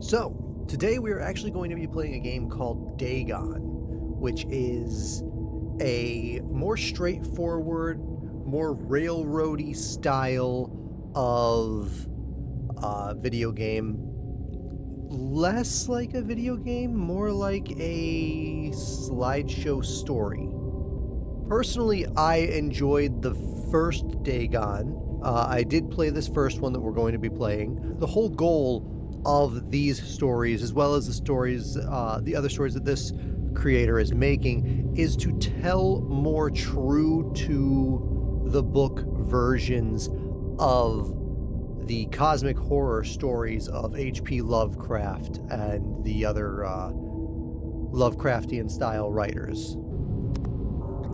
So, today we are actually going to be playing a game called Dagon, which is a more straightforward, more railroady style of video game. Less like a video game, more like a slideshow story. Personally, I enjoyed the first Dagon. I did play this first one that we're going to be playing. The whole goal of these stories, as well as the stories, the other stories that this creator is making, is to tell more true to the book versions of the cosmic horror stories of H.P. Lovecraft and the other Lovecraftian style writers.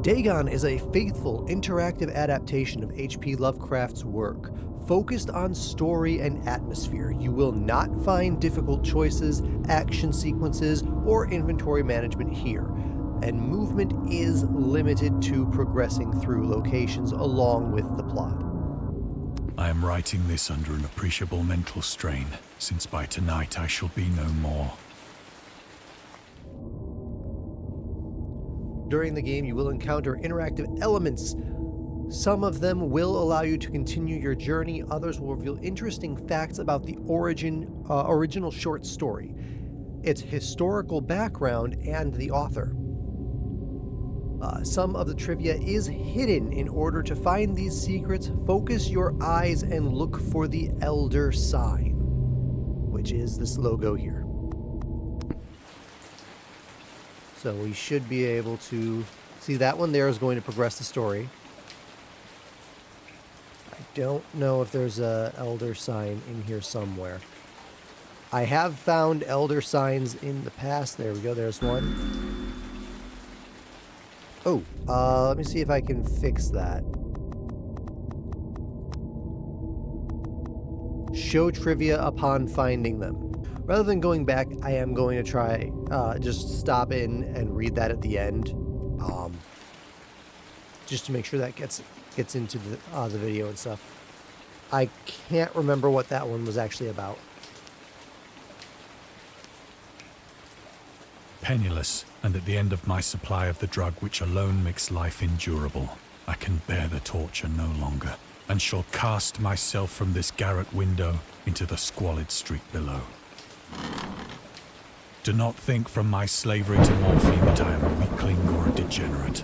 Dagon is a faithful, interactive adaptation of H.P. Lovecraft's work, focused on story and atmosphere. You will not find difficult choices, action sequences, or inventory management here, and movement is limited to progressing through locations along with the plot. I am writing this under an appreciable mental strain, since by tonight I shall be no more. During the game, you will encounter interactive elements. Some of them will allow you to continue your journey. Others will reveal interesting facts about the original short story, its historical background, and the author. Some of the trivia is hidden. In order to find these secrets, focus your eyes and look for the Elder Sign, which is this logo here. So we should be able to see that one there is going to progress the story. I don't know if there's a Elder Sign in here somewhere. I have found Elder Signs in the past. There we go. There's one. Oh, let me see if I can fix that. Show trivia upon finding them. Rather than going back, I am going to try just stop in and read that at the end, just to make sure that gets into the video and stuff. I can't remember what that one was actually about. Penniless, and at the end of my supply of the drug which alone makes life endurable, I can bear the torture no longer, and shall cast myself from this garret window into the squalid street below. Do not think from my slavery to morphine that I am a weakling or a degenerate.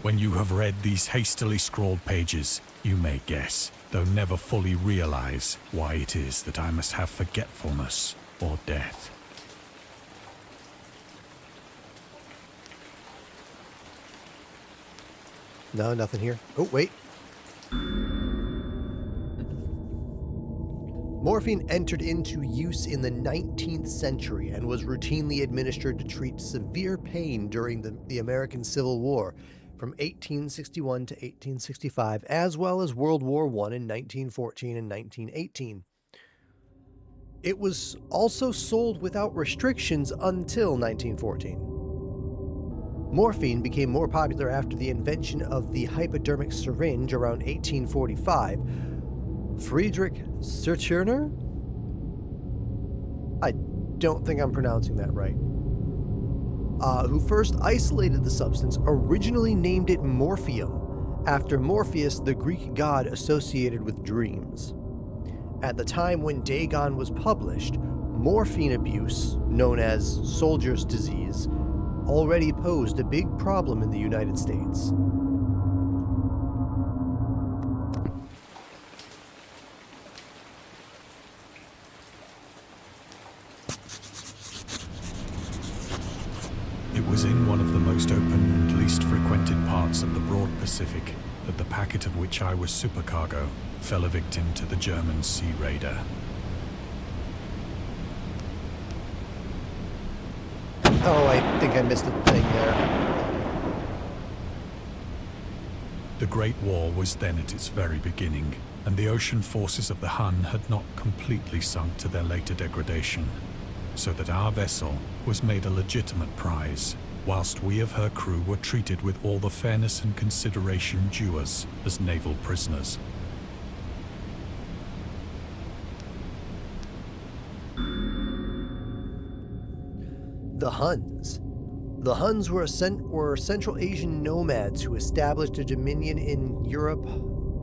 When you have read these hastily scrawled pages, you may guess, though never fully realize, why it is that I must have forgetfulness or death. No, nothing here. Oh, wait. Morphine entered into use in the 19th century and was routinely administered to treat severe pain during the American Civil War from 1861 to 1865, as well as World War I in 1914 and 1918. It was also sold without restrictions until 1914. Morphine became more popular after the invention of the hypodermic syringe around 1845. Friedrich Sturner? I don't think I'm pronouncing that right. Who first isolated the substance, originally named it morphium, after Morpheus, the Greek god associated with dreams. At the time when Dagon was published, morphine abuse, known as soldier's disease, already posed a big problem in the United States. It was in one of the most open and least frequented parts of the broad Pacific that the packet of which I was supercargo fell a victim to the German sea raider. Oh, I think I missed a thing there. The Great War was then at its very beginning, and the ocean forces of the Hun had not completely sunk to their later degradation, so that our vessel was made a legitimate prize, whilst we of her crew were treated with all the fairness and consideration due us as naval prisoners. The Huns. The Huns were Central Asian nomads who established a dominion in Europe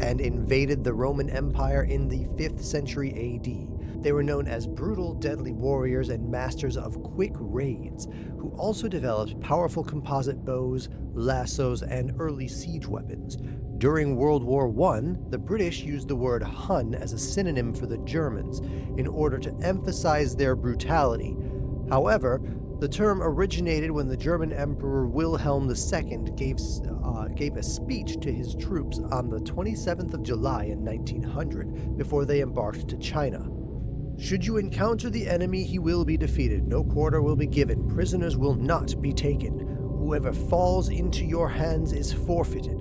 and invaded the Roman Empire in the 5th century AD. They were known as brutal, deadly warriors and masters of quick raids, who also developed powerful composite bows, lassos, and early siege weapons. During World War I, the British used the word Hun as a synonym for the Germans in order to emphasize their brutality. However, the term originated when the German Emperor Wilhelm II gave a speech to his troops on the 27th of July in 1900 before they embarked to China. Should you encounter the enemy, he will be defeated. No quarter will be given. Prisoners will not be taken. Whoever falls into your hands is forfeited.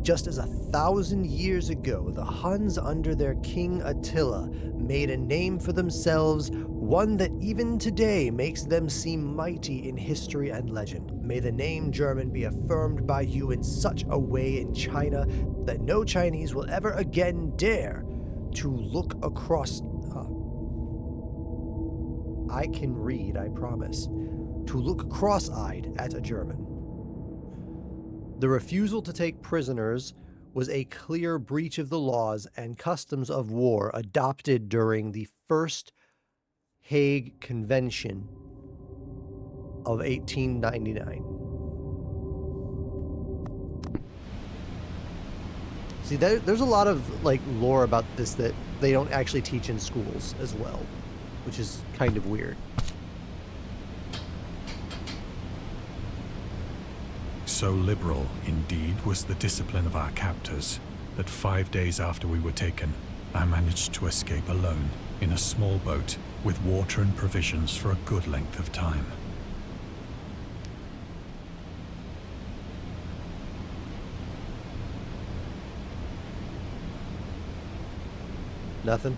Just as 1,000 years ago, the Huns under their king Attila made a name for themselves, one that even today makes them seem mighty in history and legend. May the name German be affirmed by you in such a way in China that no Chinese will ever again dare to look across... I can read, I promise. To look cross-eyed at a German. The refusal to take prisoners was a clear breach of the laws and customs of war adopted during the First Hague Convention of 1899. See, there's a lot of lore about this that they don't actually teach in schools as well, which is kind of weird. So liberal, indeed, was the discipline of our captors, that 5 days after we were taken, I managed to escape alone, in a small boat, with water and provisions for a good length of time. Nothing?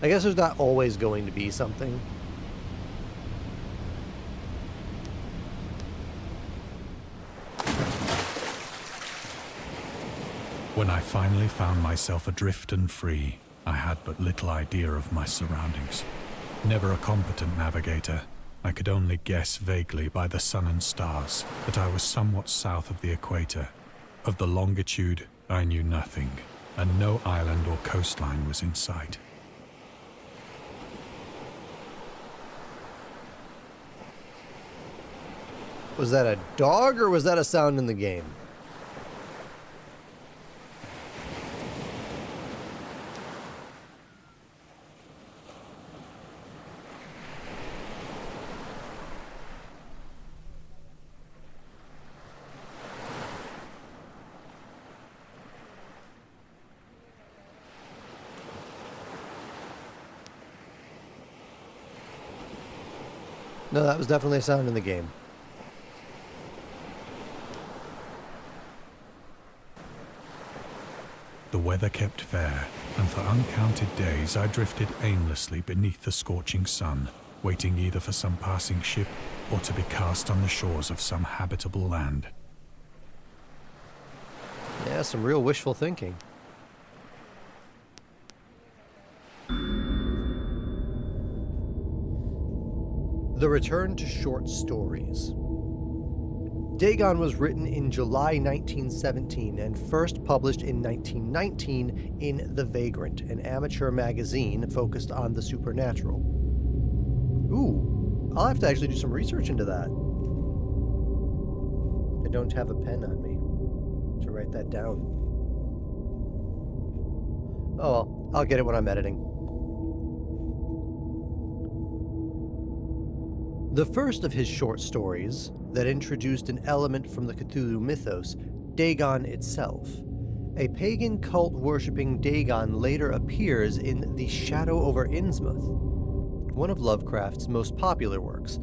I guess there's not always going to be something. When I finally found myself adrift and free, I had but little idea of my surroundings. Never a competent navigator, I could only guess vaguely by the sun and stars that I was somewhat south of the equator. Of the longitude, I knew nothing, and no island or coastline was in sight. Was that a dog or was that a sound in the game? No, that was definitely a sound in the game. The weather kept fair, and for uncounted days I drifted aimlessly beneath the scorching sun, waiting either for some passing ship or to be cast on the shores of some habitable land. Yeah, some real wishful thinking. The Return to Short Stories. Dagon was written in July 1917 and first published in 1919 in The Vagrant, an amateur magazine focused on the supernatural. Ooh, I'll have to actually do some research into that. I don't have a pen on me to write that down. Oh well, I'll get it when I'm editing. The first of his short stories that introduced an element from the Cthulhu mythos, Dagon itself. A pagan cult worshipping Dagon later appears in The Shadow over Innsmouth, one of Lovecraft's most popular works.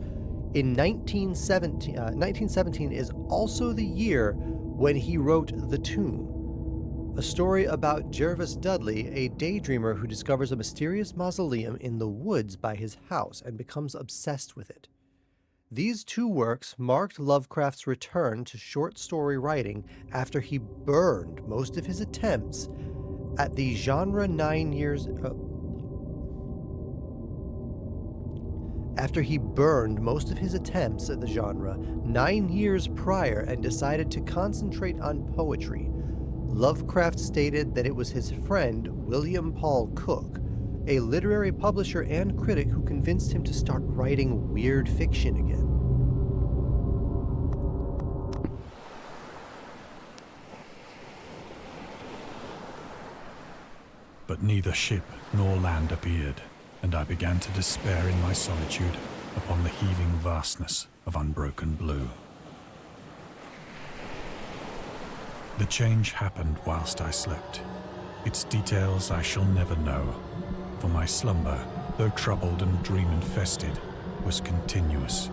In 1917 is also the year when he wrote The Tomb, a story about Jervis Dudley, a daydreamer who discovers a mysterious mausoleum in the woods by his house and becomes obsessed with it. These two works marked Lovecraft's return to short story writing after he burned most of his attempts at the genre 9 years after he burned most of his attempts at the genre 9 years prior and decided to concentrate on poetry. Lovecraft stated that it was his friend William Paul Cook, a literary publisher and critic, who convinced him to start writing weird fiction again. But neither ship nor land appeared, and I began to despair in my solitude upon the heaving vastness of unbroken blue. The change happened whilst I slept. Its details I shall never know, for my slumber, though troubled and dream-infested, was continuous.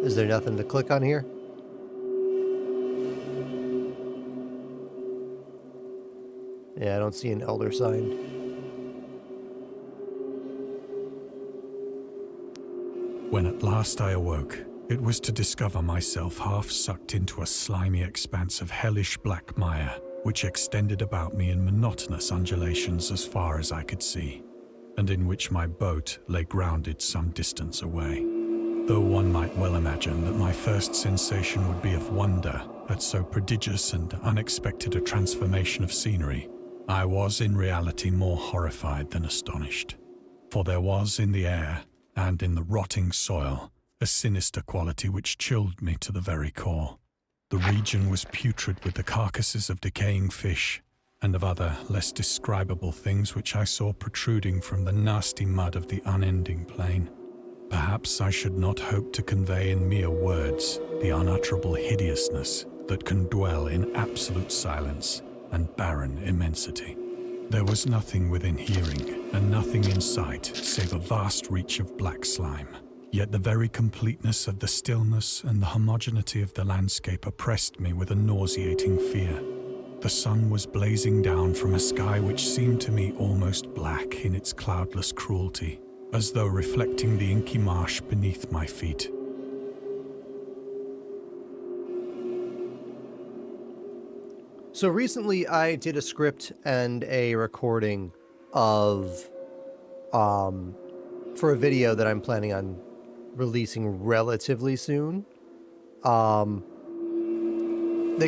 Is there nothing to click on here? Yeah, I don't see an elder sign. When at last I awoke, it was to discover myself half sucked into a slimy expanse of hellish black mire, which extended about me in monotonous undulations as far as I could see, and in which my boat lay grounded some distance away. Though one might well imagine that my first sensation would be of wonder at so prodigious and unexpected a transformation of scenery, I was in reality more horrified than astonished. For there was in the air, and in the rotting soil, a sinister quality which chilled me to the very core. The region was putrid with the carcasses of decaying fish, and of other less describable things which I saw protruding from the nasty mud of the unending plain. Perhaps I should not hope to convey in mere words the unutterable hideousness that can dwell in absolute silence and barren immensity. There was nothing within hearing and nothing in sight save a vast reach of black slime. Yet the very completeness of the stillness and the homogeneity of the landscape oppressed me with a nauseating fear. The sun was blazing down from a sky which seemed to me almost black in its cloudless cruelty, as though reflecting the inky marsh beneath my feet. So recently I did a script and a recording of, for a video that I'm planning on releasing relatively soon. That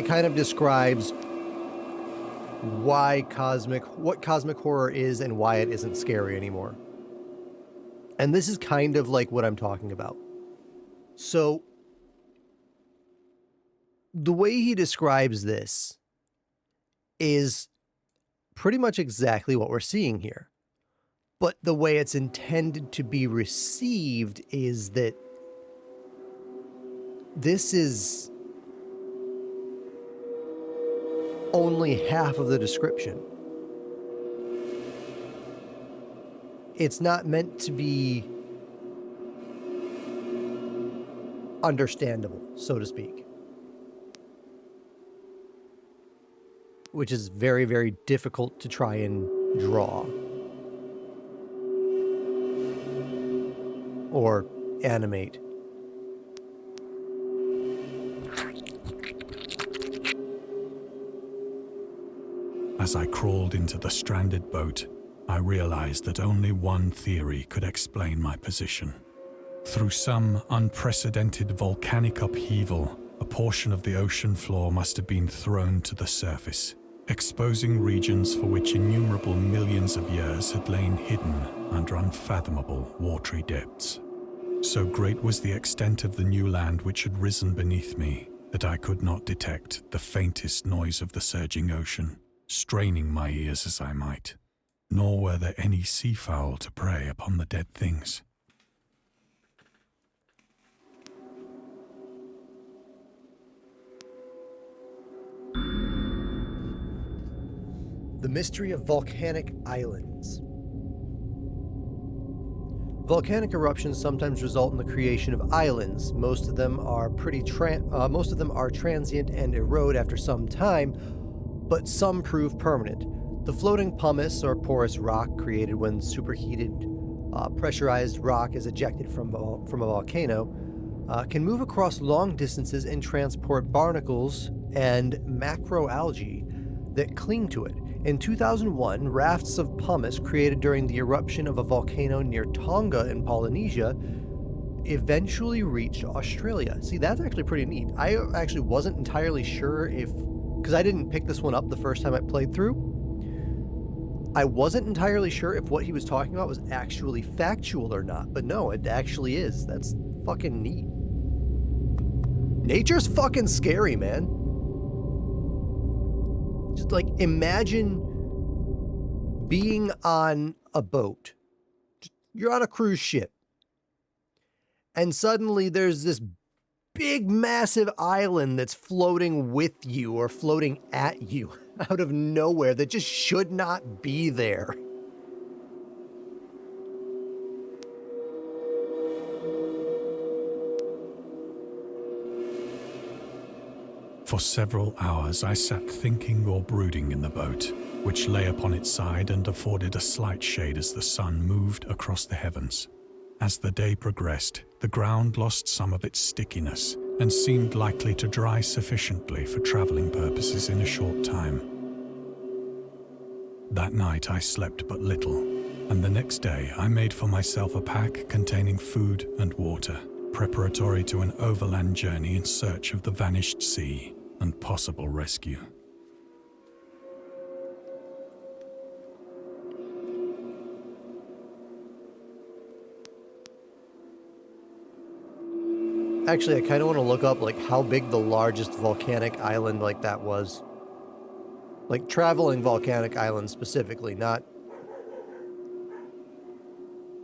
kind of describes what cosmic horror is and why it isn't scary anymore. And this is kind of like what I'm talking about. So the way he describes this is pretty much exactly what we're seeing here. But the way it's intended to be received is that this is only half of the description. It's not meant to be understandable, so to speak. Which is very, very difficult to try and draw. Or animate. As I crawled into the stranded boat, I realized that only one theory could explain my position. Through some unprecedented volcanic upheaval, a portion of the ocean floor must have been thrown to the surface, exposing regions for which innumerable millions of years had lain hidden under unfathomable watery depths. So great was the extent of the new land which had risen beneath me that I could not detect the faintest noise of the surging ocean, straining my ears as I might. Nor were there any seafowl to prey upon the dead things. The mystery of volcanic islands. Volcanic eruptions sometimes result in the creation of islands. Most of them are transient and erode after some time, but some prove permanent. The floating pumice or porous rock created when superheated, pressurized rock is ejected from a volcano can move across long distances and transport barnacles and macroalgae that cling to it. In 2001, rafts of pumice created during the eruption of a volcano near Tonga in Polynesia eventually reached Australia. See, that's actually pretty neat. I actually wasn't entirely sure because I didn't pick this one up the first time I played through. I wasn't entirely sure if what he was talking about was actually factual or not, but no, it actually is. That's fucking neat. Nature's fucking scary, man. Just like imagine being on a boat. You're on a cruise ship. And suddenly there's this big, massive island that's floating with you or floating at you out of nowhere that just should not be there. For several hours I sat thinking or brooding in the boat, which lay upon its side and afforded a slight shade as the sun moved across the heavens. As the day progressed, the ground lost some of its stickiness and seemed likely to dry sufficiently for traveling purposes in a short time. That night I slept but little, and the next day I made for myself a pack containing food and water, preparatory to an overland journey in search of the vanished sea and possible rescue. Actually, I kind of want to look up like how big the largest volcanic island like that was. Like traveling volcanic island specifically, not...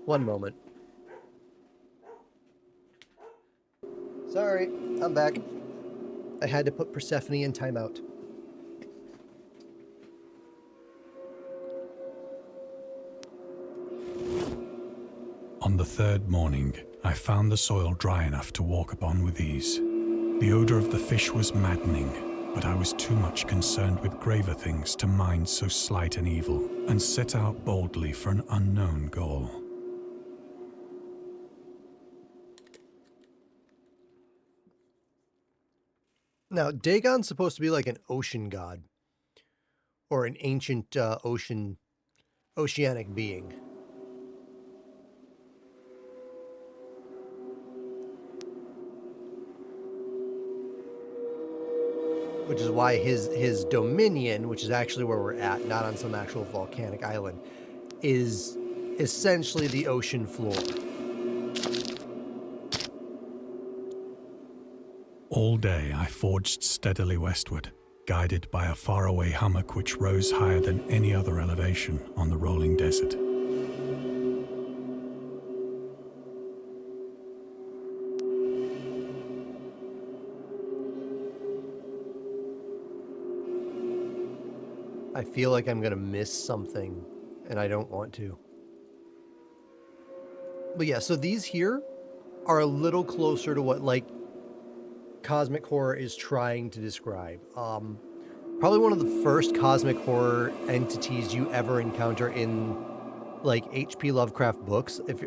One moment. Sorry, I'm back. I had to put Persephone in timeout. On the third morning, I found the soil dry enough to walk upon with ease. The odor of the fish was maddening, but I was too much concerned with graver things to mind so slight an evil, and set out boldly for an unknown goal. Now, Dagon's supposed to be like an ocean god, or an ancient oceanic being. Which is why his dominion, which is actually where we're at, not on some actual volcanic island, is essentially the ocean floor. All day I forged steadily westward, guided by a faraway hummock which rose higher than any other elevation on the rolling desert. I feel like I'm gonna miss something, and I don't want to. But yeah, so these here are a little closer to what like cosmic horror is trying to describe. Probably one of the first cosmic horror entities you ever encounter in like H.P. Lovecraft books, if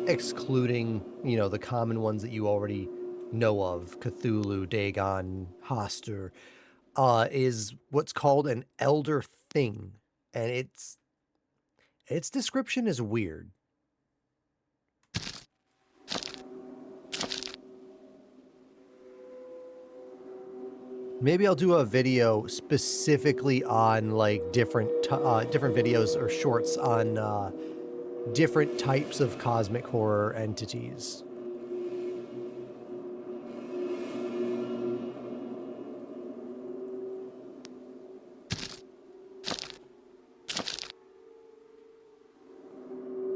excluding, you know, the common ones that you already know of, Cthulhu, Dagon, Hoster, is what's called an elder thing, and its description is weird. Maybe I'll do a video specifically on like different videos or shorts on different types of cosmic horror entities.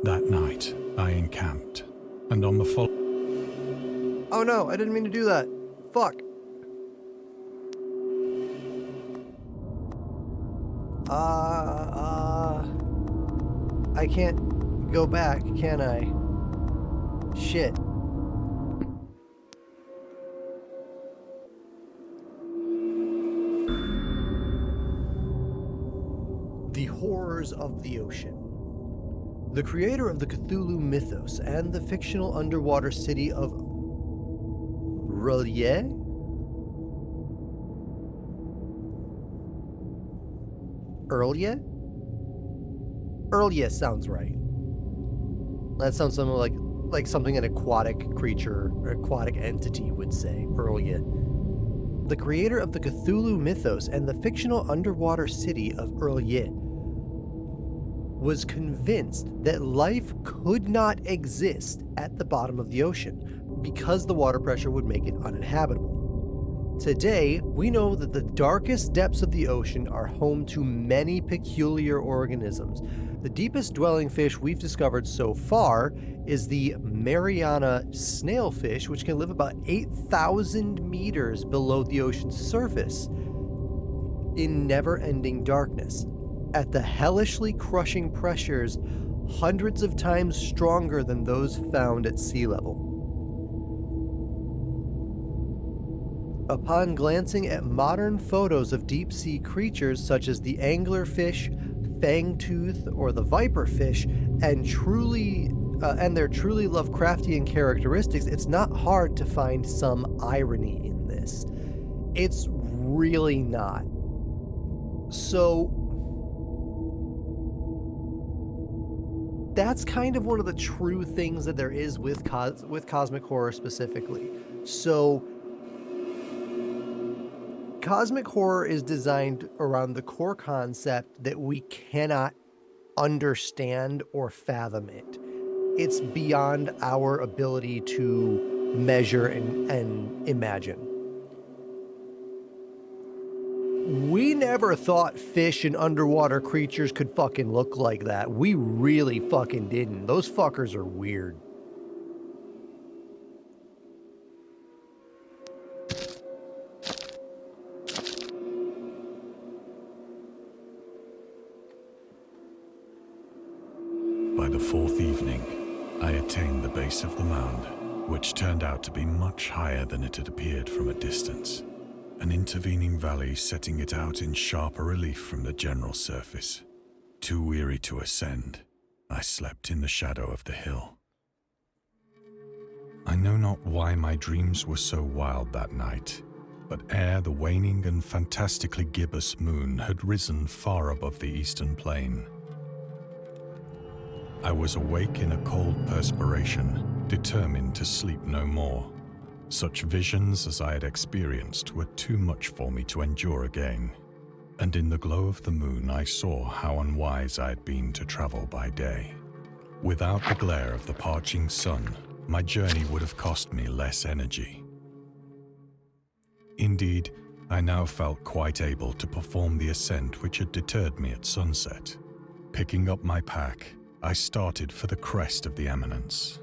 That night, I encamped, and on the following... Oh no, I didn't mean to do that. Fuck. I can't go back, can I? Shit. The horrors of the ocean. The creator of the Cthulhu mythos and the fictional underwater city of R'lyeh? R'lyeh sounds right. That sounds something like something an aquatic creature or aquatic entity would say. R'lyeh. The creator of the Cthulhu mythos and the fictional underwater city of R'lyeh was convinced that life could not exist at the bottom of the ocean because the water pressure would make it uninhabitable. Today, we know that the darkest depths of the ocean are home to many peculiar organisms. The deepest dwelling fish we've discovered so far is the Mariana snailfish, which can live about 8,000 meters below the ocean's surface in never-ending darkness, at the hellishly crushing pressures hundreds of times stronger than those found at sea level. Upon glancing at modern photos of deep-sea creatures such as the anglerfish, fangtooth, or the viperfish, and their truly Lovecraftian characteristics, it's not hard to find some irony in this. It's really not. So that's kind of one of the true things that there is with cosmic horror specifically. So cosmic horror is designed around the core concept that we cannot understand or fathom it. It's beyond our ability to measure and imagine. We never thought fish and underwater creatures could fucking look like that. We really fucking didn't. Those fuckers are weird. By the fourth evening, I attained the base of the mound, which turned out to be much higher than it had appeared from a distance, an intervening valley setting it out in sharper relief from the general surface. Too weary to ascend, I slept in the shadow of the hill. I know not why my dreams were so wild that night, but ere the waning and fantastically gibbous moon had risen far above the eastern plain, I was awake in a cold perspiration, determined to sleep no more. Such visions as I had experienced were too much for me to endure again, and in the glow of the moon I saw how unwise I had been to travel by day. Without the glare of the parching sun, my journey would have cost me less energy. Indeed, I now felt quite able to perform the ascent which had deterred me at sunset. Picking up my pack, I started for the crest of the eminence.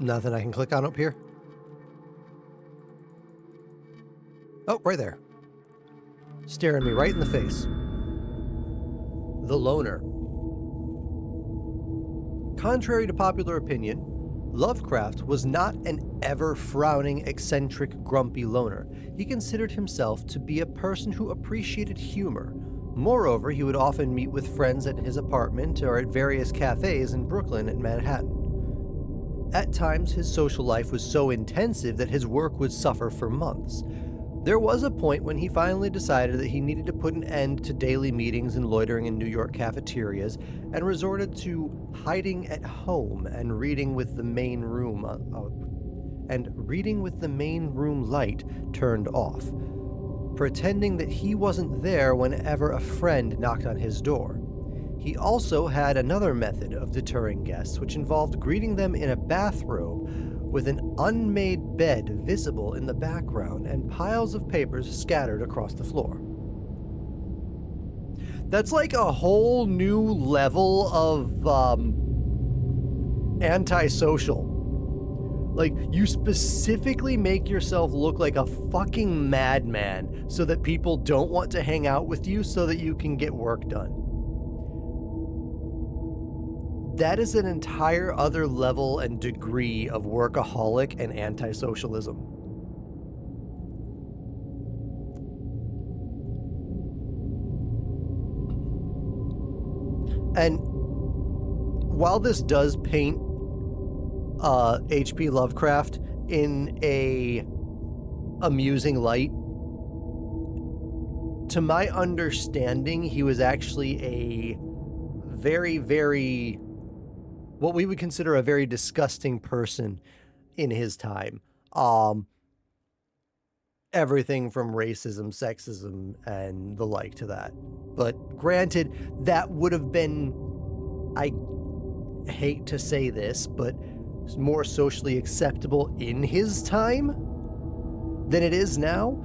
Nothing I can click on up here? Oh, right there. Staring me right in the face. The Loner. Contrary to popular opinion, Lovecraft was not an ever-frowning, eccentric, grumpy loner. He considered himself to be a person who appreciated humor. Moreover, he would often meet with friends at his apartment or at various cafes in Brooklyn and Manhattan. At times, his social life was so intensive that his work would suffer for months. There was a point when he finally decided that he needed to put an end to daily meetings and loitering in New York cafeterias and resorted to hiding at home and reading with the main room light turned off, pretending that he wasn't there whenever a friend knocked on his door. He also had another method of deterring guests, which involved greeting them in a bathrobe with an unmade bed visible in the background and piles of papers scattered across the floor. That's like a whole new level of antisocial. Like, you specifically make yourself look like a fucking madman so that people don't want to hang out with you so that you can get work done. That is an entire other level and degree of workaholic and anti-socialism. And while this does paint H.P. Lovecraft in a amusing light, to my understanding, he was actually a very, very, what we would consider a very disgusting person in his time. Everything from racism, sexism, and the like to that. But granted, that would have been, I hate to say this, but more socially acceptable in his time than it is now.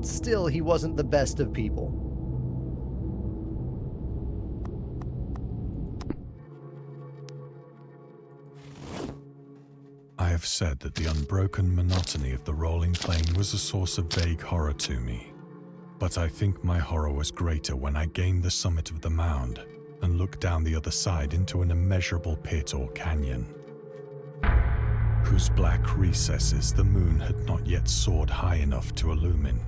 Still, he wasn't the best of people. I have said that the unbroken monotony of the rolling plain was a source of vague horror to me, but I think my horror was greater when I gained the summit of the mound and looked down the other side into an immeasurable pit or canyon, whose black recesses the moon had not yet soared high enough to illumine.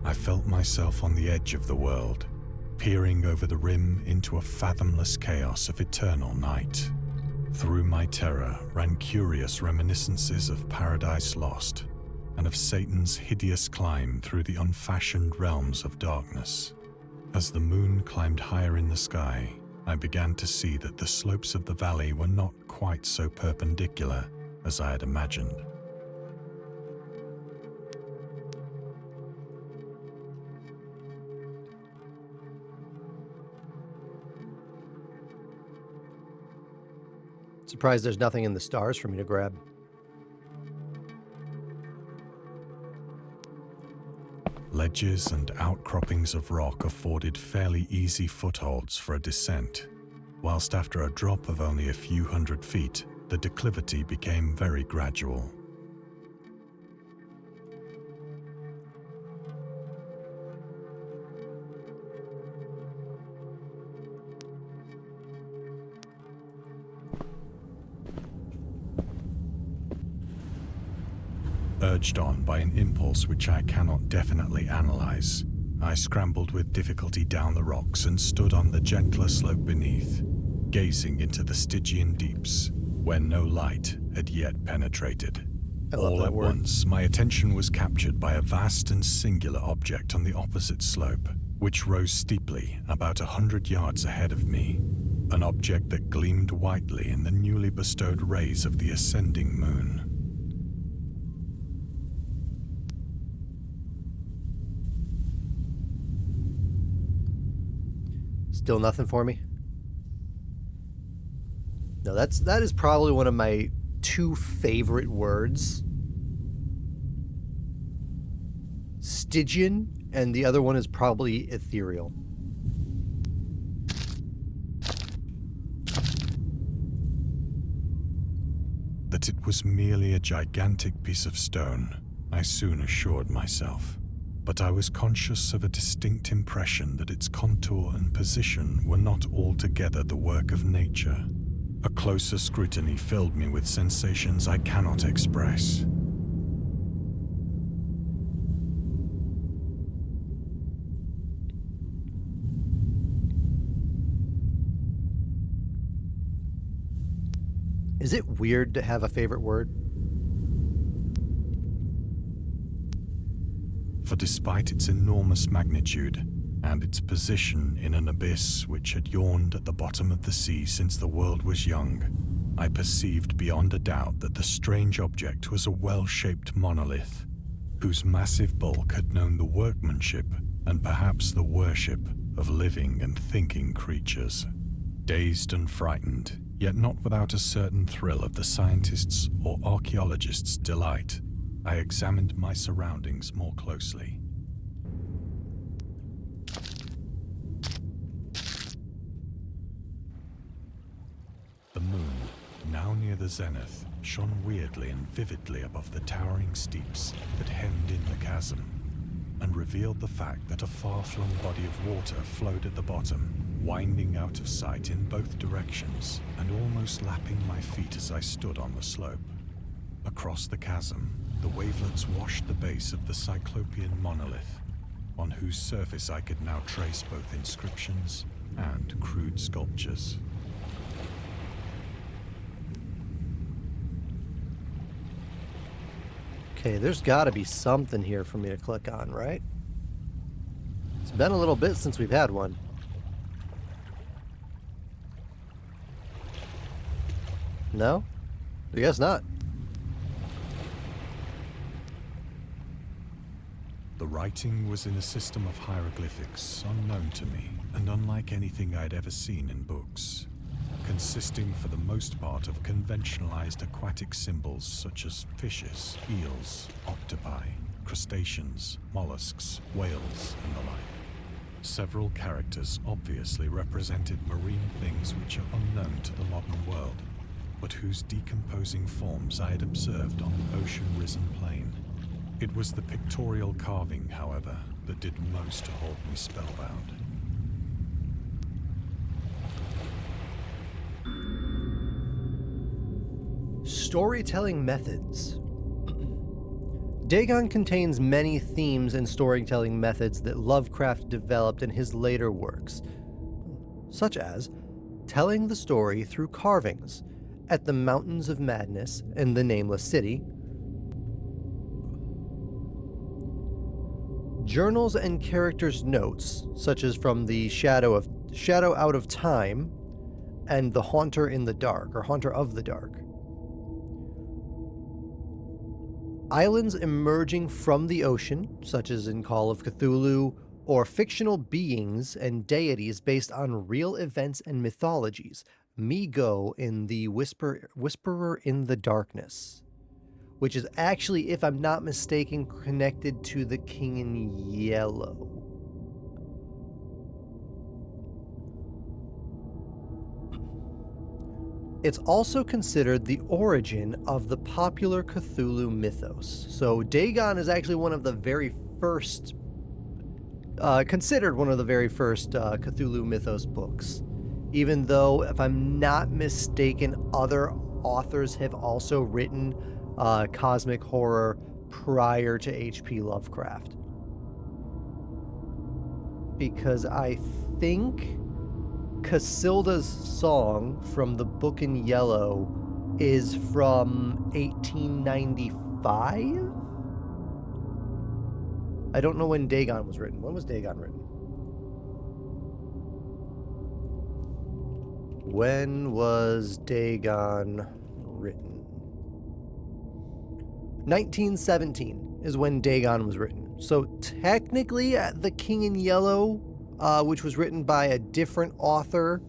I felt myself on the edge of the world, peering over the rim into a fathomless chaos of eternal night. Through my terror ran curious reminiscences of Paradise Lost and of Satan's hideous climb through the unfashioned realms of darkness. As the moon climbed higher in the sky, I began to see that the slopes of the valley were not quite so perpendicular as I had imagined. Surprised there's nothing in the stars for me to grab. Ledges and outcroppings of rock afforded fairly easy footholds for a descent, whilst after a drop of only a few hundred feet, the declivity became very gradual. Urged on by an impulse which I cannot definitely analyze, I scrambled with difficulty down the rocks and stood on the gentler slope beneath, gazing into the Stygian deeps, where no light had yet penetrated. All at once, my attention was captured by a vast and singular object on the opposite slope, which rose steeply about 100 yards ahead of me, an object that gleamed whitely in the newly bestowed rays of the ascending moon. Still nothing for me? No, that is probably one of my two favorite words. Stygian, and the other one is probably ethereal. That it was merely a gigantic piece of stone, I soon assured myself. But I was conscious of a distinct impression that its contour and position were not altogether the work of nature. A closer scrutiny filled me with sensations I cannot express. Is it weird to have a favorite word? For despite its enormous magnitude and its position in an abyss which had yawned at the bottom of the sea since the world was young, I perceived beyond a doubt that the strange object was a well-shaped monolith, whose massive bulk had known the workmanship and perhaps the worship of living and thinking creatures. Dazed and frightened, yet not without a certain thrill of the scientist's or archaeologist's delight, I examined my surroundings more closely. The moon, now near the zenith shone weirdly and vividly above the towering steeps that hemmed in the chasm, and revealed the fact that a far-flung body of water flowed at the bottom, winding out of sight in both directions and almost lapping my feet as I stood on the slope. Across the chasm, the wavelets washed the base of the Cyclopean monolith, on whose surface I could now trace both inscriptions and crude sculptures. Okay, there's gotta be something here for me to click on, right? It's been a little bit since we've had one. No? I guess not. The writing was in a system of hieroglyphics unknown to me and unlike anything I'd ever seen in books, consisting for the most part of conventionalized aquatic symbols such as fishes, eels, octopi, crustaceans, mollusks, whales, and the like. Several characters obviously represented marine things which are unknown to the modern world, but whose decomposing forms I had observed on the ocean-risen plain. It was the pictorial carving, however, that did most to hold me spellbound. Storytelling methods. Dagon contains many themes and storytelling methods that Lovecraft developed in his later works, such as telling the story through carvings at the Mountains of Madness and the Nameless City, journals and characters' notes, such as from the Shadow Out of Time and the Haunter in the Dark, or Haunter of the Dark. Islands emerging from the ocean, such as in Call of Cthulhu, or fictional beings and deities based on real events and mythologies. Mi-Go in the Whisperer in the Darkness, which is actually, if I'm not mistaken, connected to the King in Yellow. It's also considered the origin of the popular Cthulhu mythos. So Dagon is actually one of the very first, considered one of the very first Cthulhu mythos books. Even though, if I'm not mistaken, other authors have also written cosmic horror prior to H.P. Lovecraft. Because I think Casilda's song from the Book in Yellow is from 1895? I don't know when Dagon was written. When was Dagon written? When was Dagon written? 1917 is when Dagon was written. So technically, The King in Yellow, which was written by a different author,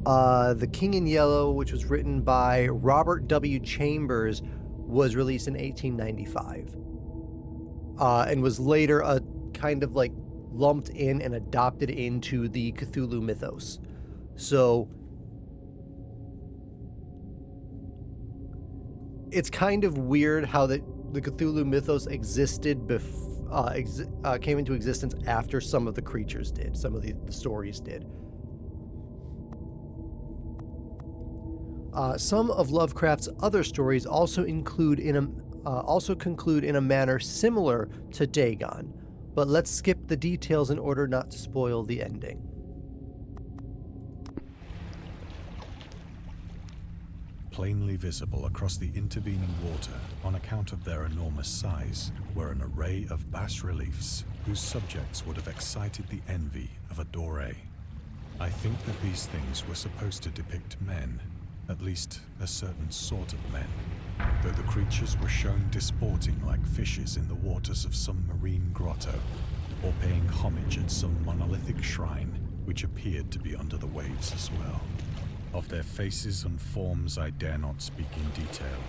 The King in Yellow, which was written by Robert W. Chambers, was released in 1895, and was later kind of like lumped in and adopted into the Cthulhu mythos. So it's kind of weird how the Cthulhu mythos existed came into existence after some of the creatures did, some of the stories did. Some of Lovecraft's other stories also conclude in a manner similar to Dagon, but let's skip the details in order not to spoil the ending. Plainly visible across the intervening water, on account of their enormous size, were an array of bas-reliefs whose subjects would have excited the envy of a Doré. I think that these things were supposed to depict men, at least a certain sort of men, though the creatures were shown disporting like fishes in the waters of some marine grotto, or paying homage at some monolithic shrine which appeared to be under the waves as well. Of their faces and forms I dare not speak in detail,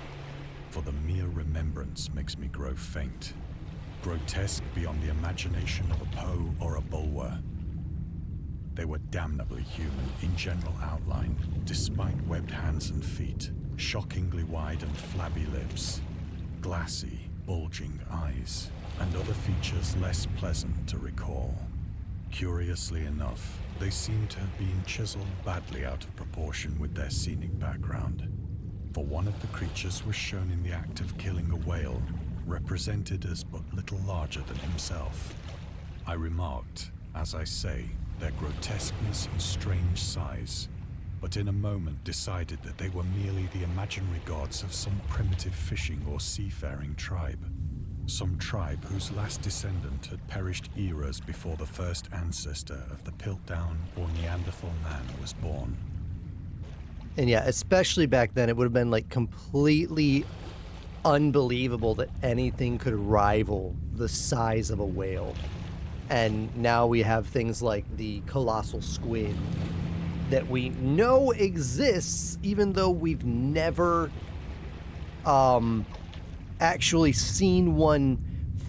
for the mere remembrance makes me grow faint. Grotesque beyond the imagination of a Poe or a Bulwer. They were damnably human in general outline, despite webbed hands and feet, shockingly wide and flabby lips, glassy, bulging eyes, and other features less pleasant to recall. Curiously enough, they seem to have been chiseled badly out of proportion with their scenic background, for one of the creatures was shown in the act of killing a whale, represented as but little larger than himself. I remarked, as I say, their grotesqueness and strange size, but in a moment decided that they were merely the imaginary gods of some primitive fishing or seafaring tribe. Some tribe whose last descendant had perished eras before the first ancestor of the Piltdown or Neanderthal man was born. And yeah, especially back then, it would have been like completely unbelievable that anything could rival the size of a whale. And now we have things like the colossal squid that we know exists, even though we've never actually seen one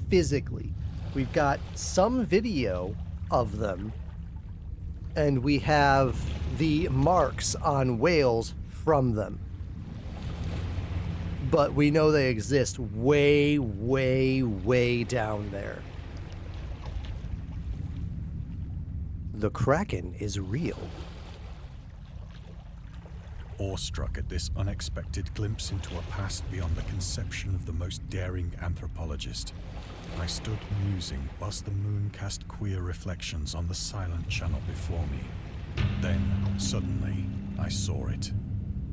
physically. We've got some video of them, and we have the marks on whales from them. But we know they exist way, way, way down there. The Kraken is real. Awestruck at this unexpected glimpse into a past beyond the conception of the most daring anthropologist, I stood musing whilst the moon cast queer reflections on the silent channel before me. Then, suddenly, I saw it.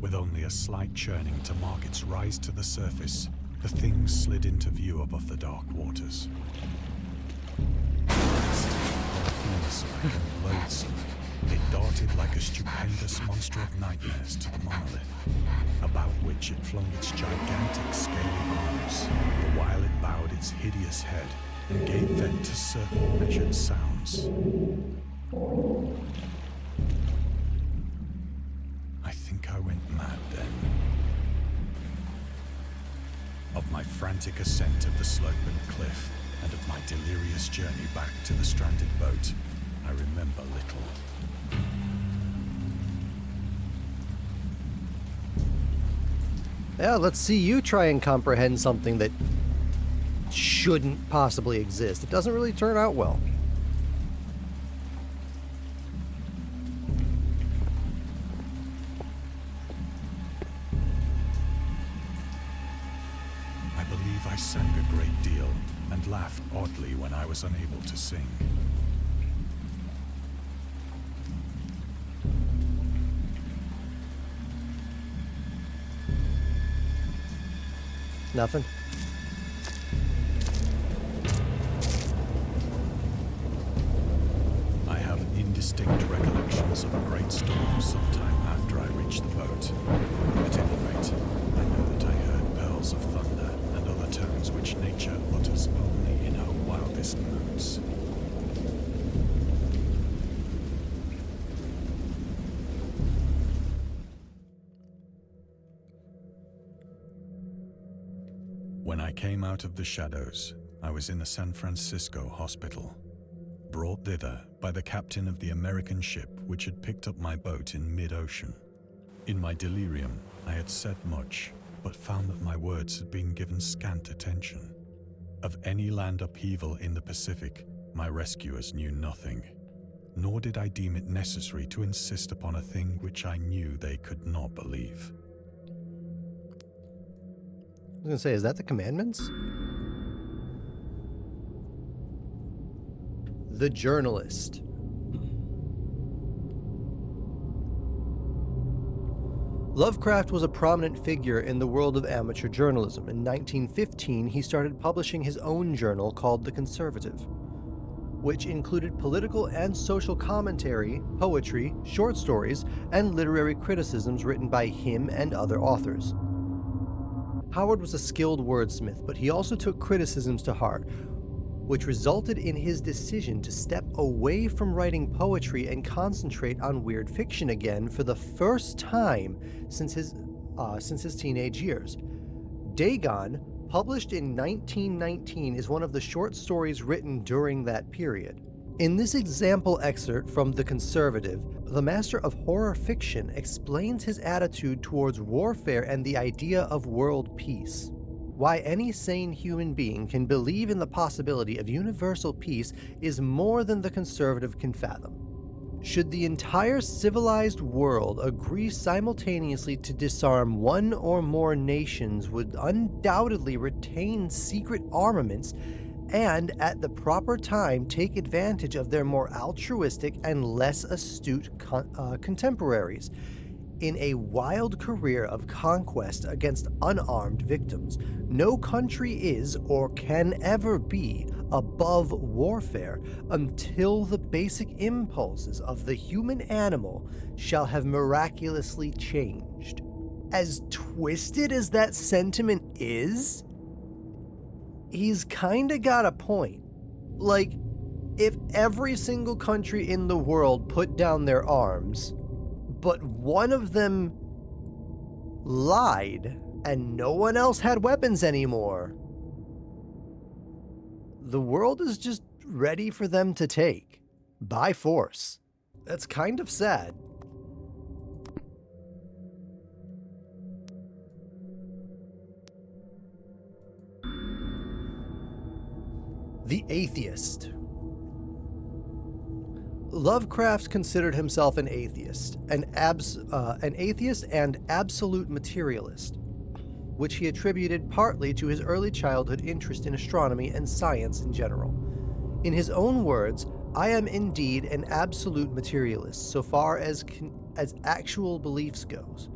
With only a slight churning to mark its rise to the surface, the thing slid into view above the dark waters. Fearsome and loathsome, it darted like a stupendous monster of nightmares to the monolith, about which it flung its gigantic scaly arms, the while it bowed its hideous head and gave vent to certain measured sounds. I think I went mad then. Of my frantic ascent of the slope and cliff, and of my delirious journey back to the stranded boat, I remember little. Yeah, let's see you try and comprehend something that shouldn't possibly exist. It doesn't really turn out well. I believe I sang a great deal and laughed oddly when I was unable to sing. Nothing? I have indistinct recollections of a great storm sometime after I reached the boat. At any rate, I know that I heard peals of thunder and other tones which nature utters only in her wildest moods. When I came out of the shadows, I was in a San Francisco hospital, brought thither by the captain of the American ship which had picked up my boat in mid-ocean. In my delirium, I had said much, but found that my words had been given scant attention. Of any land upheaval in the Pacific, my rescuers knew nothing, nor did I deem it necessary to insist upon a thing which I knew they could not believe. I was gonna say, is that the commandments? The Journalist. Lovecraft was a prominent figure in the world of amateur journalism. In 1915, he started publishing his own journal called The Conservative, which included political and social commentary, poetry, short stories, and literary criticisms written by him and other authors. Howard was a skilled wordsmith, but he also took criticisms to heart, which resulted in his decision to step away from writing poetry and concentrate on weird fiction again for the first time since his teenage years. Dagon, published in 1919, is one of the short stories written during that period. In this example excerpt from The Conservative, the master of horror fiction explains his attitude towards warfare and the idea of world peace. Why any sane human being can believe in the possibility of universal peace is more than the conservative can fathom. Should the entire civilized world agree simultaneously to disarm one or more nations would undoubtedly retain secret armaments and at the proper time take advantage of their more altruistic and less astute contemporaries in a wild career of conquest against unarmed victims. No country is or can ever be above warfare until the basic impulses of the human animal shall have miraculously changed. As twisted as that sentiment is, he's kinda got a point. Like, if every single country in the world put down their arms, but one of them lied and no one else had weapons anymore, the world is just ready for them to take by force. That's kind of sad. The Atheist. Lovecraft considered himself an atheist, an atheist and absolute materialist, which he attributed partly to his early childhood interest in astronomy and science in general. In his own words, "I am indeed an absolute materialist so far as actual beliefs goes,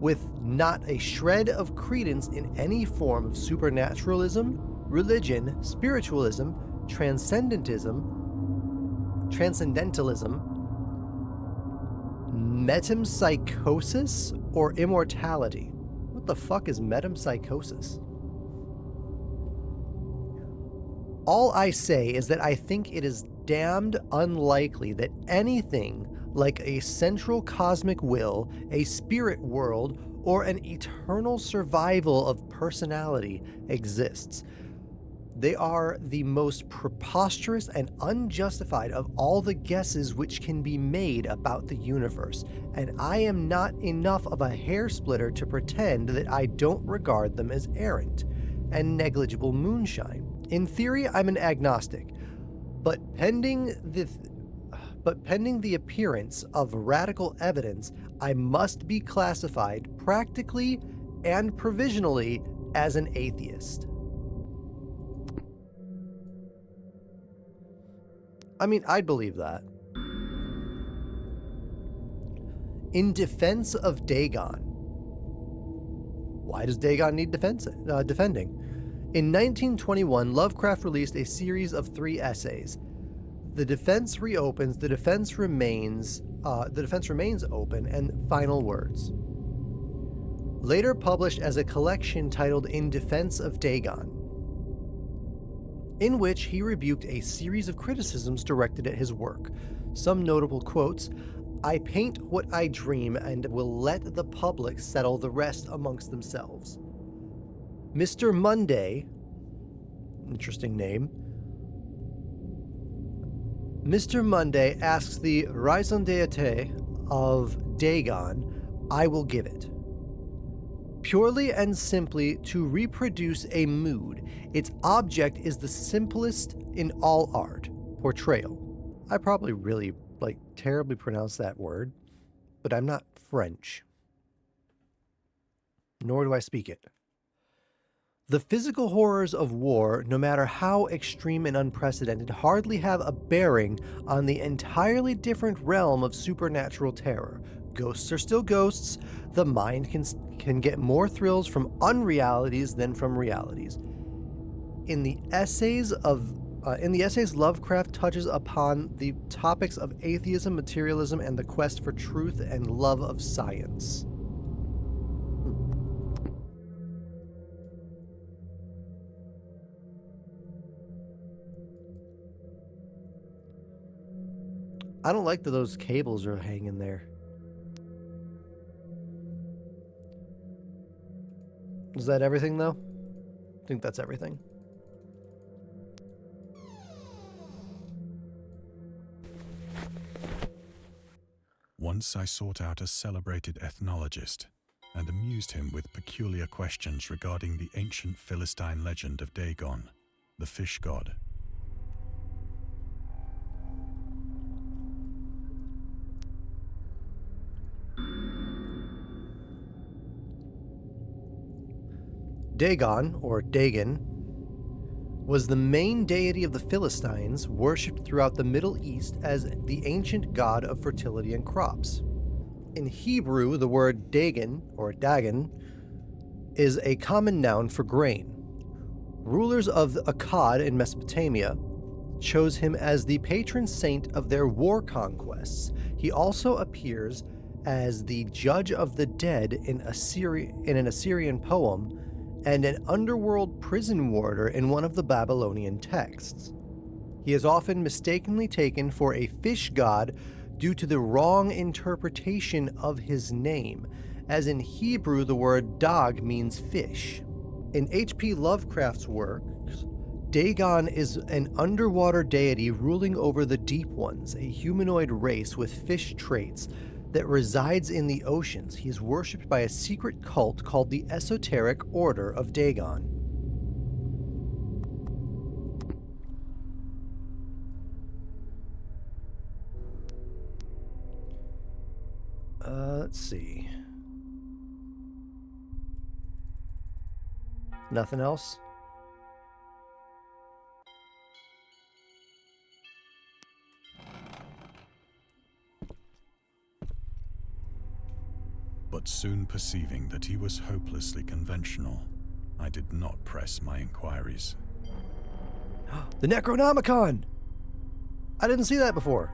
with not a shred of credence in any form of supernaturalism, religion, spiritualism, transcendentalism, metempsychosis, or immortality." What the fuck is metempsychosis? "All I say is that I think it is damned unlikely that anything like a central cosmic will, a spirit world, or an eternal survival of personality exists. They are the most preposterous and unjustified of all the guesses which can be made about the universe, and I am not enough of a hair splitter to pretend that I don't regard them as errant and negligible moonshine. In theory, I'm an agnostic, but pending the appearance of radical evidence, I must be classified practically and provisionally as an atheist." I mean, I'd believe that. In defense of Dagon. Why does Dagon need defending? In 1921, Lovecraft released a series of 3 essays. The defense reopens, the defense remains open, and Final Words. Later published as a collection titled In Defense of Dagon, in which he rebuked a series of criticisms directed at his work. Some notable quotes: "I paint what I dream and will let the public settle the rest amongst themselves." Mr. Monday, interesting name, Mr. Monday asks the raison d'etre of Dagon, I will give it. Purely and simply to reproduce a mood, its object is the simplest in all art, portrayal. I probably really, terribly pronounced that word, but I'm not French. Nor do I speak it. The physical horrors of war, no matter how extreme and unprecedented, hardly have a bearing on the entirely different realm of supernatural terror. Ghosts are still ghosts. The mind can get more thrills from unrealities than from realities. In the essays, Lovecraft touches upon the topics of atheism, materialism, and the quest for truth and love of science. I don't like that those cables are hanging there. Is that everything, though? I think that's everything. Once I sought out a celebrated ethnologist and amused him with peculiar questions regarding the ancient Philistine legend of Dagon, the fish god. Dagon, or Dagon, was the main deity of the Philistines, worshipped throughout the Middle East as the ancient god of fertility and crops. In Hebrew, the word Dagon, or Dagon, is a common noun for grain. Rulers of Akkad in Mesopotamia chose him as the patron saint of their war conquests. He also appears as the judge of the dead in an Assyrian poem and an underworld prison warder in one of the Babylonian texts. He is often mistakenly taken for a fish god due to the wrong interpretation of his name, as in Hebrew the word dag means fish. In H.P. Lovecraft's works, Dagon is an underwater deity ruling over the deep ones, a humanoid race with fish traits that resides in the oceans. He is worshipped by a secret cult called the Esoteric Order of Dagon. Let's see. Nothing else? But soon perceiving that he was hopelessly conventional, I did not press my inquiries. The Necronomicon! I didn't see that before.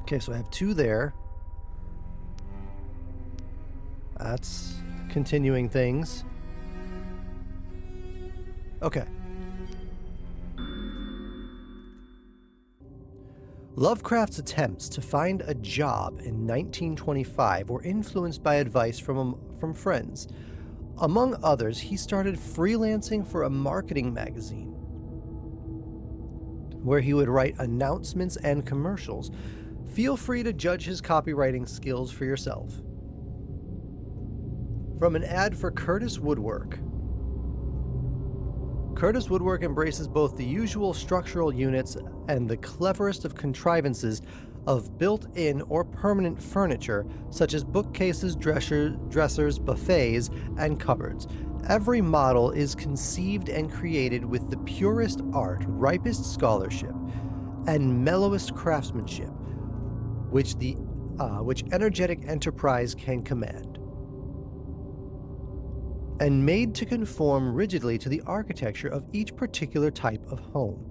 Okay, so I have 2 there. That's continuing things. Okay. Lovecraft's attempts to find a job in 1925 were influenced by advice from friends. Among others, he started freelancing for a marketing magazine where he would write announcements and commercials. Feel free to judge his copywriting skills for yourself. From an ad for Curtis Woodwork. Curtis Woodwork embraces both the usual structural units and the cleverest of contrivances of built-in or permanent furniture, such as bookcases, dressers, buffets, and cupboards. Every model is conceived and created with the purest art, ripest scholarship, and mellowest craftsmanship, which energetic enterprise can command, and made to conform rigidly to the architecture of each particular type of home.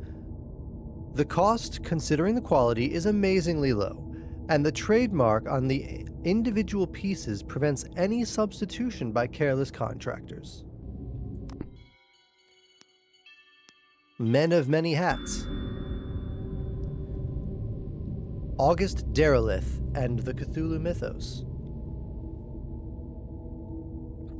The cost, considering the quality, is amazingly low, and the trademark on the individual pieces prevents any substitution by careless contractors. Men of Many Hats. August Derleth and the Cthulhu Mythos.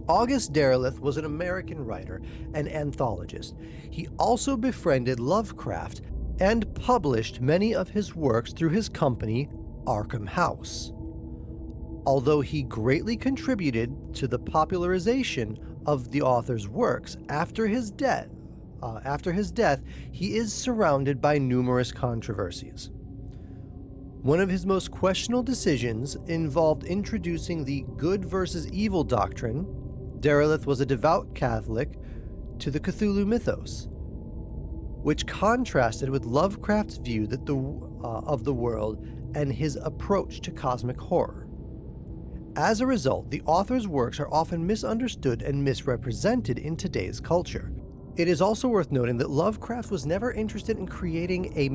August Derleth was an American writer and anthologist. He also befriended Lovecraft and published many of his works through his company, Arkham House. Although he greatly contributed to the popularization of the author's works, after his death, he is surrounded by numerous controversies. One of his most questionable decisions involved introducing the good versus evil doctrine. Derleth was a devout Catholic to the Cthulhu mythos, which contrasted with Lovecraft's view of the world and his approach to cosmic horror. As a result, the author's works are often misunderstood and misrepresented in today's culture. It is also worth noting that Lovecraft was never interested in creating a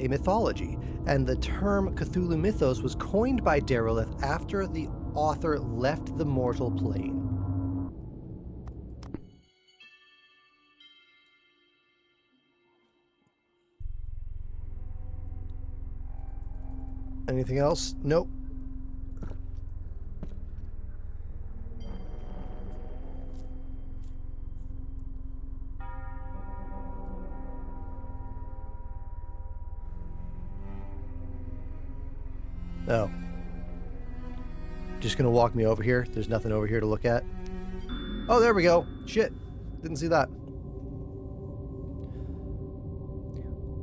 mythology, and the term Cthulhu mythos was coined by Derleth after the author left the mortal plane. Anything else? Nope. Oh. Just gonna walk me over here. There's nothing over here to look at. Oh, there we go. Shit. Didn't see that.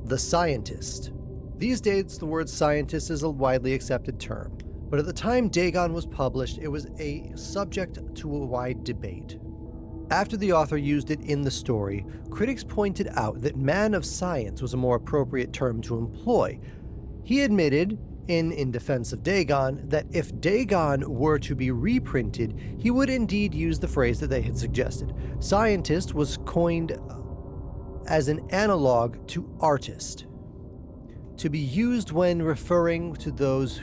The scientist. These days, the word scientist is a widely accepted term, but at the time Dagon was published, it was a subject to a wide debate. After the author used it in the story, critics pointed out that man of science was a more appropriate term to employ. He admitted, in defense of Dagon, that if Dagon were to be reprinted, he would indeed use the phrase that they had suggested. Scientist was coined as an analog to artist, to be used when referring to those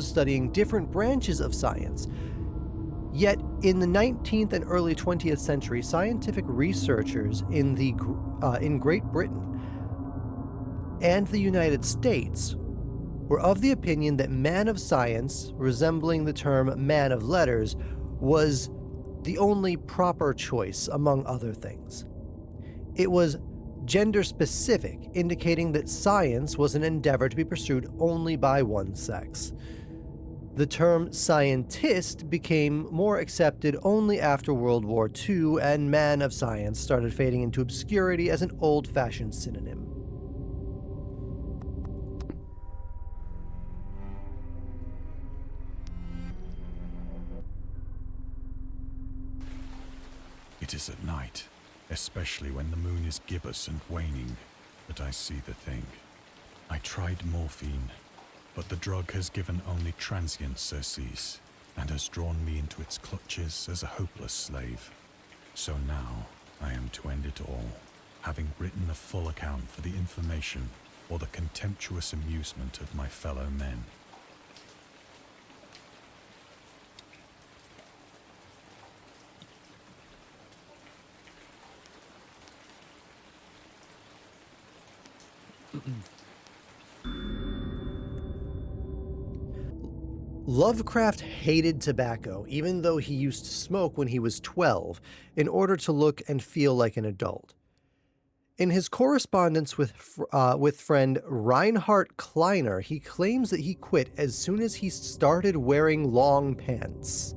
studying different branches of science. Yet, in the 19th and early 20th century, scientific researchers in Great Britain and the United States were of the opinion that man of science, resembling the term man of letters, was the only proper choice among other things. It was gender-specific, indicating that science was an endeavor to be pursued only by one sex. The term scientist became more accepted only after World War II, and man of science started fading into obscurity as an old-fashioned synonym. It is at night, especially when the moon is gibbous and waning, that I see the thing. I tried morphine, but the drug has given only transient surcease, and has drawn me into its clutches as a hopeless slave. So now I am to end it all, having written a full account for the information or the contemptuous amusement of my fellow men. Lovecraft hated tobacco, even though he used to smoke when he was 12, in order to look and feel like an adult. In his correspondence with friend Reinhard Kleiner, he claims that he quit as soon as he started wearing long pants.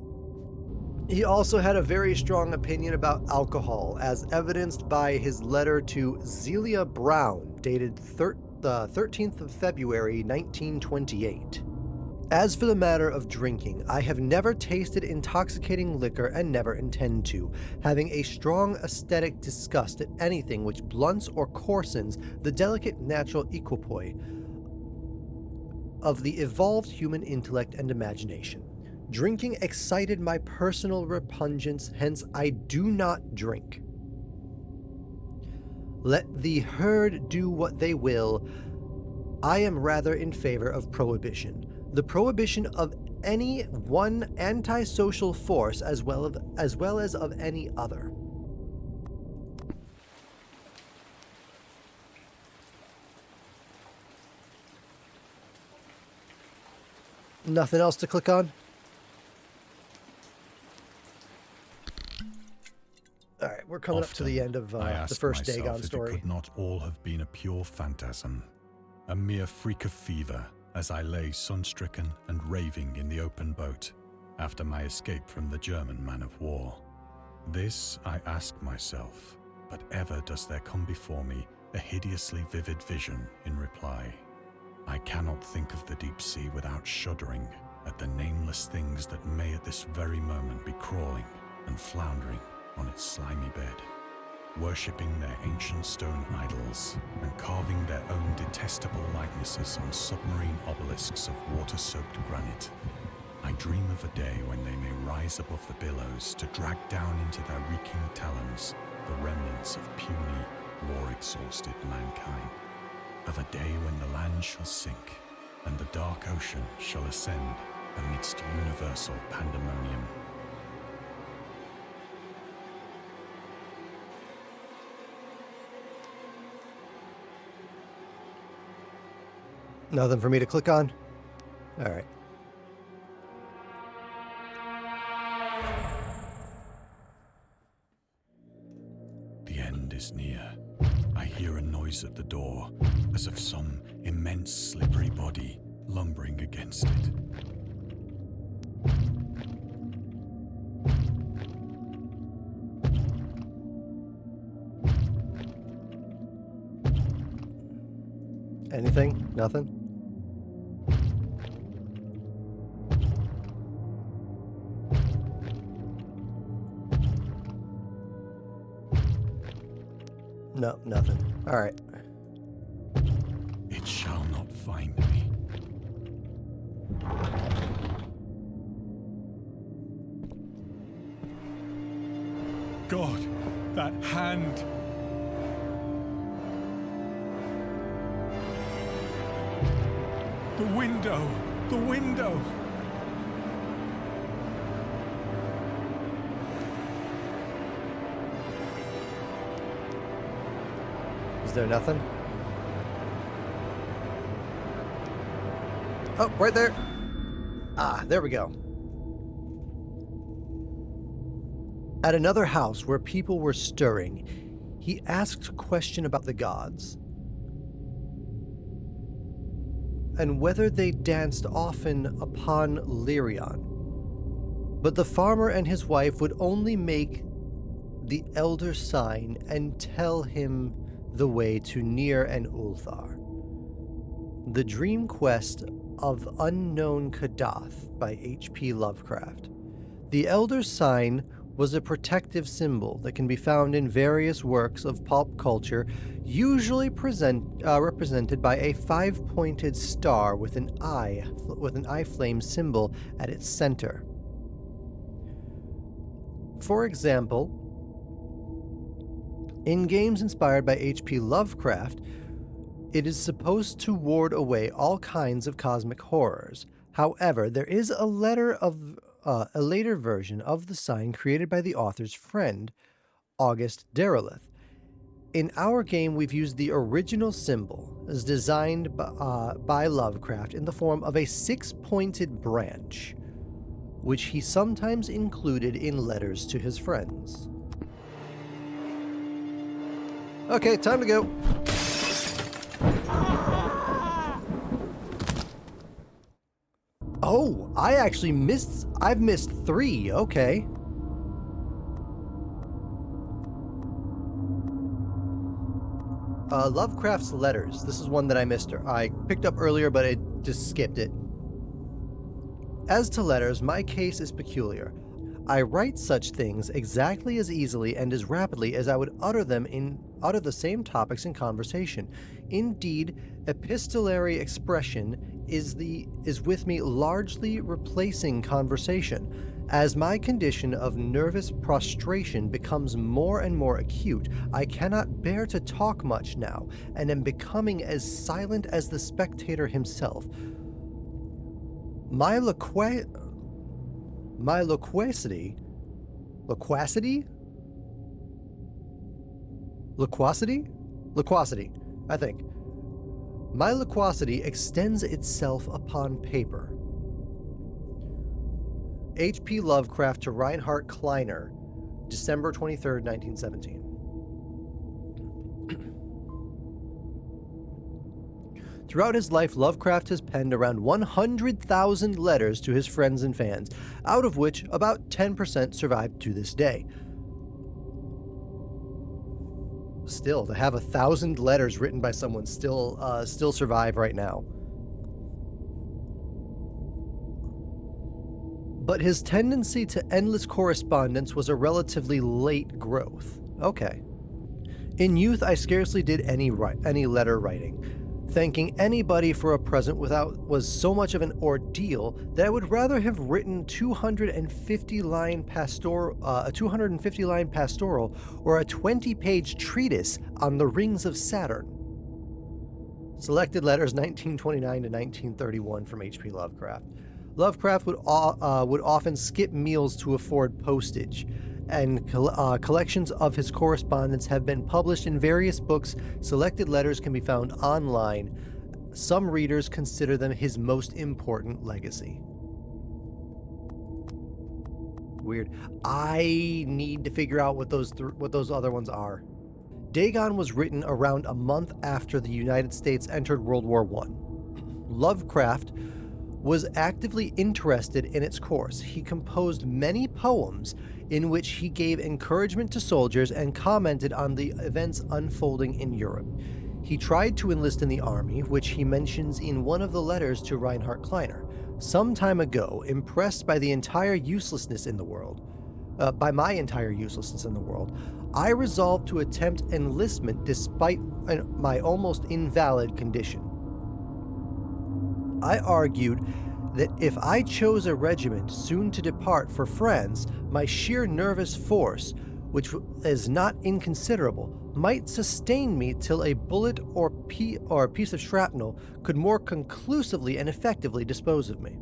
He also had a very strong opinion about alcohol, as evidenced by his letter to Zelia Brown, dated the 13th of February, 1928. As for the matter of drinking, I have never tasted intoxicating liquor and never intend to, having a strong aesthetic disgust at anything which blunts or coarsens the delicate natural equipoise of the evolved human intellect and imagination. Drinking excited my personal repugnance, hence I do not drink. Let the herd do what they will. I am rather in favor of prohibition. The prohibition of any one antisocial force as well as of any other. Nothing else to click on? Alright, we're coming up to the end of the first Dagon story. It could not all have been a pure phantasm, a mere freak of fever, as I lay sun-stricken and raving in the open boat after my escape from the German man-of-war. This I ask myself, but ever does there come before me a hideously vivid vision in reply. I cannot think of the deep sea without shuddering at the nameless things that may at this very moment be crawling and floundering on its slimy bed, worshipping their ancient stone idols and carving their own detestable likenesses on submarine obelisks of water-soaked granite. I dream of a day when they may rise above the billows to drag down into their reeking talons the remnants of puny, war-exhausted mankind. Of a day when the land shall sink and the dark ocean shall ascend amidst universal pandemonium. Nothing for me to click on? Alright. The end is near. I hear a noise at the door, as of some immense slippery body lumbering against it. Anything? Nothing? No, nothing. All right. It shall not find me. God, that hand! The window! The window! Is there nothing? Oh, right there. Ah, there we go. At another house where people were stirring, he asked a question about the gods and whether they danced often upon Lyrion. But the farmer and his wife would only make the elder sign and tell him the way to Nir and Ulthar. The Dream Quest of Unknown Kadath by H.P. Lovecraft. The elder sign was a protective symbol that can be found in various works of pulp culture, usually represented by a five-pointed star with an eye flame symbol at its center. For example, in games inspired by H.P. Lovecraft, it is supposed to ward away all kinds of cosmic horrors. However, there is a later version of the sign created by the author's friend, August Derleth. In our game, we've used the original symbol as designed by Lovecraft in the form of a six-pointed branch, which he sometimes included in letters to his friends. Okay, time to go. Oh, I've missed 3, okay. Lovecraft's letters. This is one that I missed. I picked up earlier, but I just skipped it. As to letters, my case is peculiar. I write such things exactly as easily and as rapidly as I would utter the same topics in conversation. Indeed, epistolary expression is with me largely replacing conversation. As my condition of nervous prostration becomes more and more acute, I cannot bear to talk much now, and am becoming as silent as the spectator himself. My loquacity, I think. My loquacity extends itself upon paper. H.P. Lovecraft to Reinhard Kleiner, December 23rd, 1917. Throughout his life, Lovecraft has penned around 100,000 letters to his friends and fans, out of which about 10% survive to this day. Still, to have 1,000 letters written by someone still survive right now. But his tendency to endless correspondence was a relatively late growth. Okay. In youth, I scarcely did any letter writing. Thanking anybody for a present was so much of an ordeal that I would rather have written a 250-line pastoral or a 20-page treatise on the rings of Saturn. Selected letters 1929 to 1931 from H.P. Lovecraft. Lovecraft would often skip meals to afford postage, and collections of his correspondence have been published in various books. Selected letters can be found online. Some readers consider them his most important legacy. Weird. I need to figure out what those other ones are. Dagon was written around a month after the United States entered World War I. Lovecraft was actively interested in its course. He composed many poems in which he gave encouragement to soldiers and commented on the events unfolding in Europe. He tried to enlist in the army, which he mentions in one of the letters to Reinhard Kleiner. Some time ago, impressed by the entire uselessness in the world, by my entire uselessness in the world, I resolved to attempt enlistment despite my almost invalid condition. I argued that if I chose a regiment soon to depart for France, my sheer nervous force, which is not inconsiderable, might sustain me till a bullet or a piece of shrapnel could more conclusively and effectively dispose of me.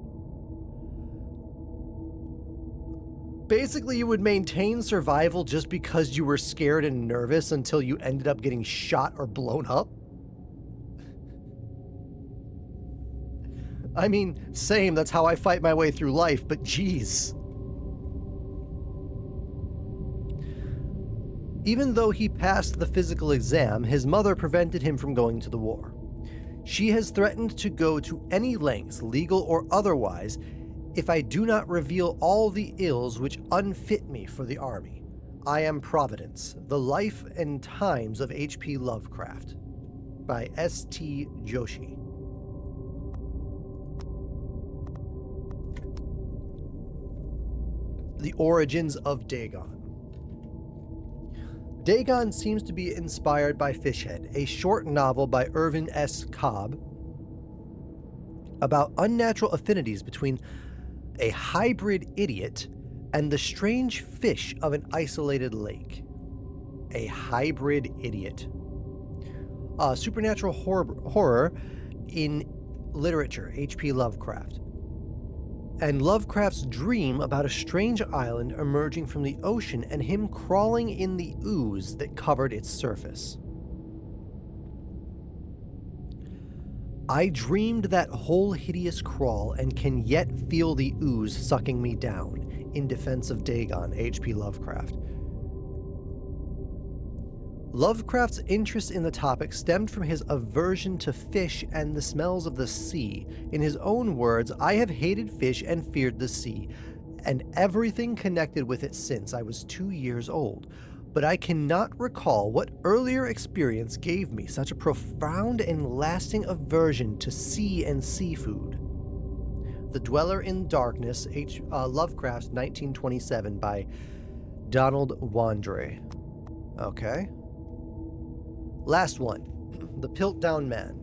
Basically, you would maintain survival just because you were scared and nervous until you ended up getting shot or blown up? I mean, same, that's how I fight my way through life, but geez. Even though he passed the physical exam, his mother prevented him from going to the war. She has threatened to go to any lengths, legal or otherwise, if I do not reveal all the ills which unfit me for the army. I Am Providence, The Life and Times of H.P. Lovecraft, by S.T. Joshi. The origins of Dagon. Dagon seems to be inspired by Fishhead, a short novel by Irvin S. Cobb about unnatural affinities between a hybrid idiot and the strange fish of an isolated lake. A hybrid idiot. Supernatural horror in literature, H.P. Lovecraft. And Lovecraft's dream about a strange island emerging from the ocean and him crawling in the ooze that covered its surface. I dreamed that whole hideous crawl and can yet feel the ooze sucking me down, in defense of Dagon, H.P. Lovecraft. Lovecraft's interest in the topic stemmed from his aversion to fish and the smells of the sea. In his own words, I have hated fish and feared the sea, and everything connected with it since I was 2 years old. But I cannot recall what earlier experience gave me such a profound and lasting aversion to sea and seafood. The Dweller in Darkness, Lovecraft's 1927 by Donald Wandre. Okay. Last one, The Piltdown Man.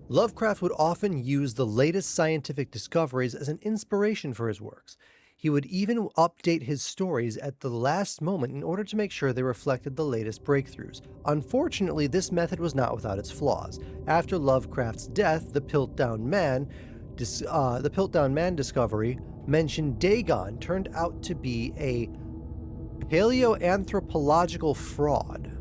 Lovecraft would often use the latest scientific discoveries as an inspiration for his works. He would even update his stories at the last moment in order to make sure they reflected the latest breakthroughs. Unfortunately, this method was not without its flaws. After Lovecraft's death, the Piltdown Man discovery mentioned Dagon turned out to be a paleoanthropological fraud.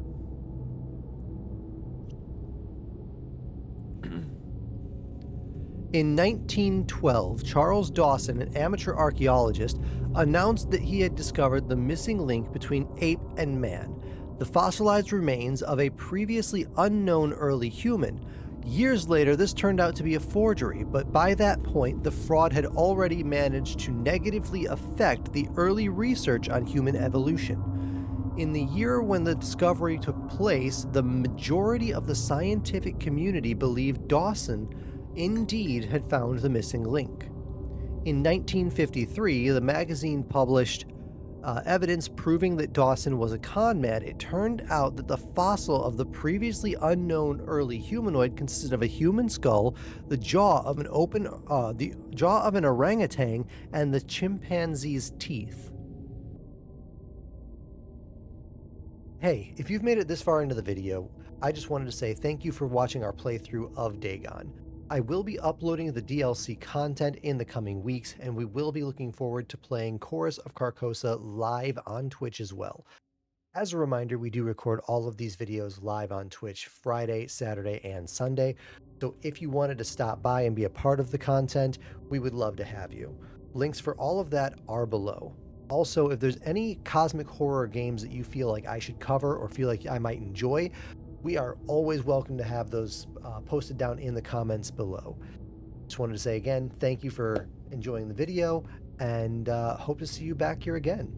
In 1912, Charles Dawson, an amateur archaeologist, announced that he had discovered the missing link between ape and man, the fossilized remains of a previously unknown early human. Years later, this turned out to be a forgery, but by that point, the fraud had already managed to negatively affect the early research on human evolution. In the year when the discovery took place, the majority of the scientific community believed Dawson indeed had found the missing link. In 1953, the magazine published evidence proving that Dawson was a con man. It turned out that the fossil of the previously unknown early humanoid consisted of a human skull, the jaw of an orangutan, and the chimpanzee's teeth. Hey, if you've made it this far into the video, I just wanted to say thank you for watching our playthrough of Dagon. I will be uploading the DLC content in the coming weeks, and we will be looking forward to playing Chorus of Carcosa live on Twitch as well. As a reminder, we do record all of these videos live on Twitch Friday, Saturday, and Sunday, so if you wanted to stop by and be a part of the content, we would love to have you. Links for all of that are below. Also, if there's any cosmic horror games that you feel like I should cover or feel like I might enjoy, we are always welcome to have those posted down in the comments below. Just wanted to say again, thank you for enjoying the video, and hope to see you back here again.